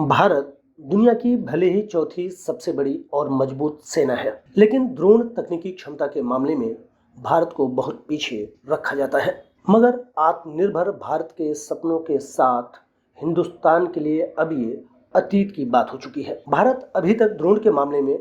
भारत दुनिया की भले ही चौथी सबसे बड़ी और मजबूत सेना है, लेकिन ड्रोन तकनीकी क्षमता के मामले में भारत को बहुत पीछे रखा जाता है। मगर आत्मनिर्भर भारत के सपनों के साथ हिंदुस्तान के लिए अब ये अतीत की बात हो चुकी है। भारत अभी तक ड्रोन के मामले में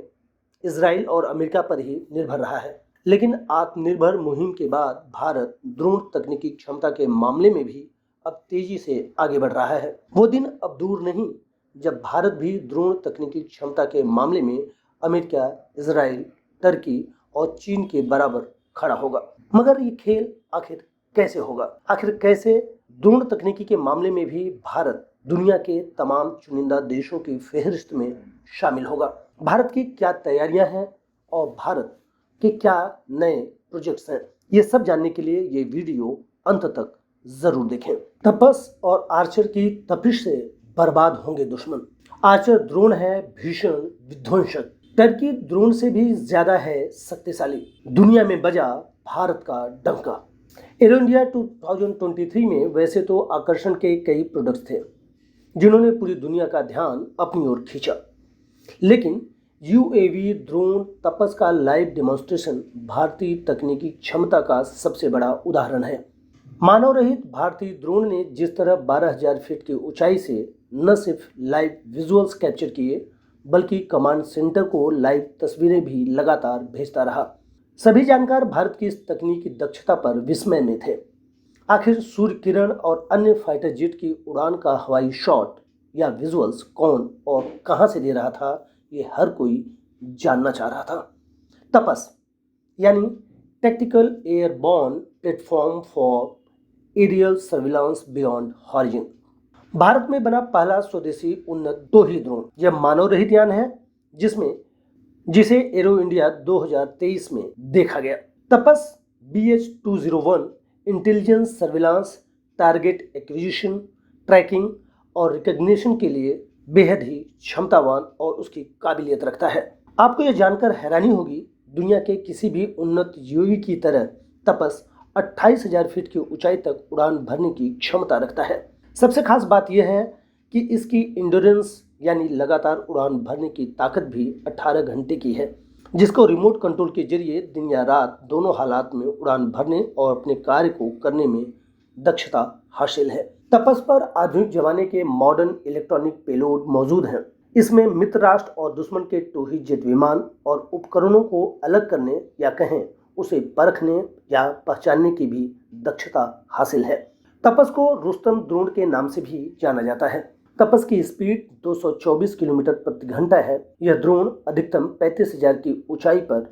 इजराइल और अमेरिका पर ही निर्भर रहा है, लेकिन आत्मनिर्भर मुहिम के बाद भारत ड्रोन तकनीकी क्षमता के मामले में भी अब तेजी से आगे बढ़ रहा है। वो दिन अब दूर नहीं जब भारत भी ड्रोन तकनीकी क्षमता के मामले में अमेरिका, इजराइल, तुर्की और चीन के बराबर खड़ा होगा। मगर ये खेल आखिर कैसे होगा? आखिर कैसे ड्रोन तकनीकी के मामले में भी भारत दुनिया के तमाम चुनिंदा देशों की फहरिस्त में शामिल होगा? भारत की क्या तैयारियां हैं और भारत के क्या नए प्रोजेक्ट्स हैं? ये सब जानने के लिए ये वीडियो अंत तक जरूर देखें। तपस और आर्चर की तपिश से बर्बाद होंगे दुश्मन। आर्चर ड्रोन है भीषण विध्वंसक। टर्की ड्रोन से भी ज्यादा है शक्तिशाली। दुनिया में बजा भारत का डंका। एरो इंडिया 2023 में वैसे तो आकर्षण के कई प्रोडक्ट्स थे जिन्होंने पूरी दुनिया का ध्यान अपनी ओर खींचा, लेकिन यूएवी ड्रोन तपस का लाइव डेमोन्स्ट्रेशन भारतीय तकनीकी क्षमता का सबसे बड़ा उदाहरण है। मानव रहित भारतीय ड्रोन ने जिस तरह 12,000 फीट की ऊंचाई से न सिर्फ लाइव विजुअल्स कैप्चर किए, बल्कि कमांड सेंटर को लाइव तस्वीरें भी लगातार भेजता रहा। सभी जानकार भारत की इस तकनीकी दक्षता पर विस्मय में थे। आखिर सूर्य किरण और अन्य फाइटर जेट की उड़ान का हवाई शॉट या विजुअल्स कौन और कहां से ले रहा था, ये हर कोई जानना चाह रहा था। तपस यानी tactical airborne platform for aerial surveillance beyond horizon, Bharat में बना पहला स्वदेशी उन्नत दो ही ड्रोन। यह मानव रहित यान है जिसे एरो इंडिया 2023 में देखा गया। Tapas BH-201 intelligence surveillance, target acquisition, tracking और रिकॉग्निशन के लिए बेहद ही क्षमतावान और उसकी काबिलियत रखता है। आपको यह जानकर हैरानी होगी, दुनिया के किसी भी उन्नत यूएवी की तरह तपस 28,000 फीट की ऊंचाई तक उड़ान भरने की क्षमता रखता है। सबसे खास बात यह है कि इसकी इंड्योरेंस यानी लगातार उड़ान भरने की ताकत भी 18 घंटे की है, जिसको रिमोट कंट्रोल के जरिए दिन या रात दोनों हालात में उड़ान भरने और अपने कार्य को करने में दक्षता हासिल है। तपस पर आधुनिक जमाने के मॉडर्न इलेक्ट्रॉनिक पेलोड मौजूद हैं। इसमें मित्र राष्ट्र और दुश्मन के टोही जेट विमान और उपकरणों को अलग करने या कहें उसे परखने या पहचानने की भी दक्षता हासिल है। तपस को रुस्तम ड्रोन के नाम से भी जाना जाता है। तपस की स्पीड 224 किलोमीटर प्रति घंटा है। यह ड्रोन अधिकतम 35,000 की ऊंचाई पर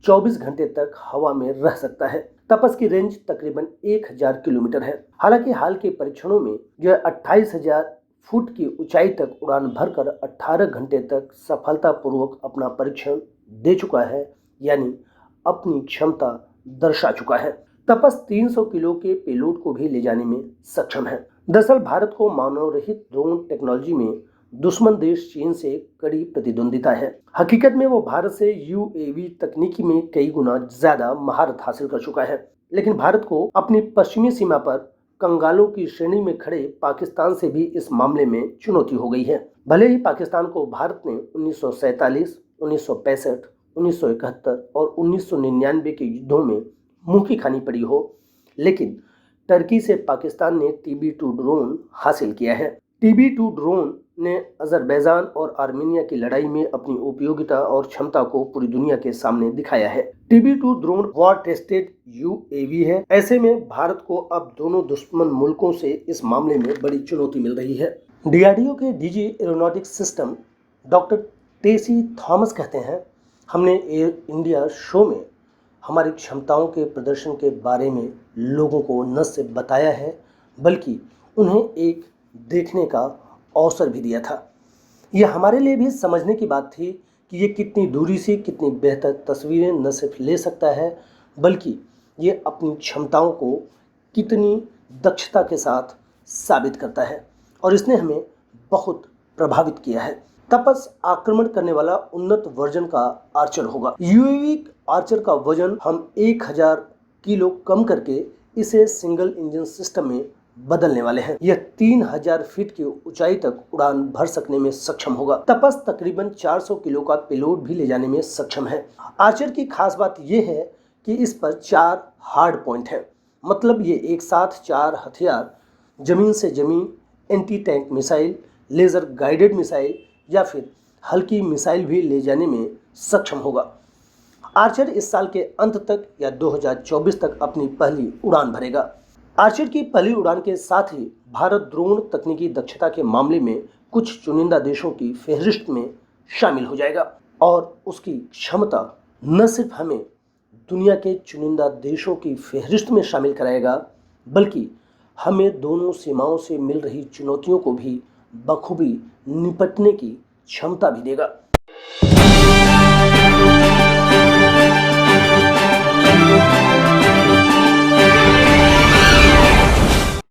24 घंटे तक हवा में रह सकता है। तपस की रेंज तकरीबन 1,000 किलोमीटर है। हालांकि हाल के परीक्षणों में यह 28,000 फुट की ऊंचाई तक उड़ान भरकर 18 घंटे तक सफलतापूर्वक अपना परीक्षण दे चुका है, यानी अपनी क्षमता दर्शा चुका है। तपस 300 किलो के पेलोड को भी ले जाने में सक्षम है। दरअसल भारत को मानव रहित ड्रोन टेक्नोलॉजी में दुश्मन देश चीन से कड़ी प्रतिद्वंदिता है। हकीकत में वो भारत से यूएवी तकनीकी में कई गुना ज्यादा महारत हासिल कर चुका है, लेकिन भारत को अपनी पश्चिमी सीमा पर कंगालों की श्रेणी में खड़े पाकिस्तान से भी इस मामले में चुनौती हो गई है। भले ही पाकिस्तान को भारत ने 1947, 1965, 1971 और 1999 के युद्धों में मुंह की खानी पड़ी हो, लेकिन टर्की से पाकिस्तान ने TB2 ड्रोन हासिल किया है। TB2 ड्रोन ने अजरबैजान और आर्मेनिया की लड़ाई में अपनी उपयोगिता और क्षमता को पूरी दुनिया के सामने दिखाया है। TB2 drone war tested UAV है। ऐसे में भारत को अब दोनों दुश्मन मुल्कों से इस मामले में बड़ी चुनौती मिल रही है। DRDO के DG aeronautics system doctor Tessy Thomas कहते हैं, हमने एयर इंडिया शो में हमारी क्षमताओं के प्रदर्शन के बारे में लोगों को न सिर्फ बताया है, बल्कि उन्हें एक देखने का अवसर भी दिया था। यह हमारे लिए भी समझने की बात थी कि ये कितनी दूरी से कितनी बेहतर तस्वीरें न सिर्फ ले सकता है, बल्कि ये अपनी क्षमताओं को कितनी दक्षता के साथ साबित करता है, और इसने हमें बहुत प्रभावित किया है। तपस आक्रमण करने वाला उन्नत वर्जन का आर्चर होगा। यूएवी आर्चर का वजन हम 1,000 किलो कम करके इसे सिंगल इंजन सिस्टम में बदलने वाले हैं। यह 3000 फीट की ऊंचाई तक उड़ान भर सकने में सक्षम होगा। तपस तकरीबन 400 किलो का पेलोड भी ले जाने में सक्षम है। आर्चर की खास बात यह है कि इस पर 4 हार्ड पॉइंट है, मतलब ये एक साथ 4 हथियार जमीन से जमीन, anti tank missile, laser guided missile या फिर हल्की मिसाइल भी ले जाने में सक्षम होगा। आर्चर इस साल के अंत तक या 2024 तक अपनी पहली उड़ान भरेगा। आर्चर की पहली उड़ान के साथ ही भारत ड्रोन तकनीकी दक्षता के मामले में कुछ चुनिंदा देशों की फहरिस्त में शामिल हो जाएगा और उसकी क्षमता न सिर्फ हमें दुनिया के चुनिंदा देशों की फहरिस्त में शामिल कराएगा, बल्कि हमें दोनों सीमाओं से मिल रही चुनौतियों को भी बखूबी निपटने की क्षमता भी देगा।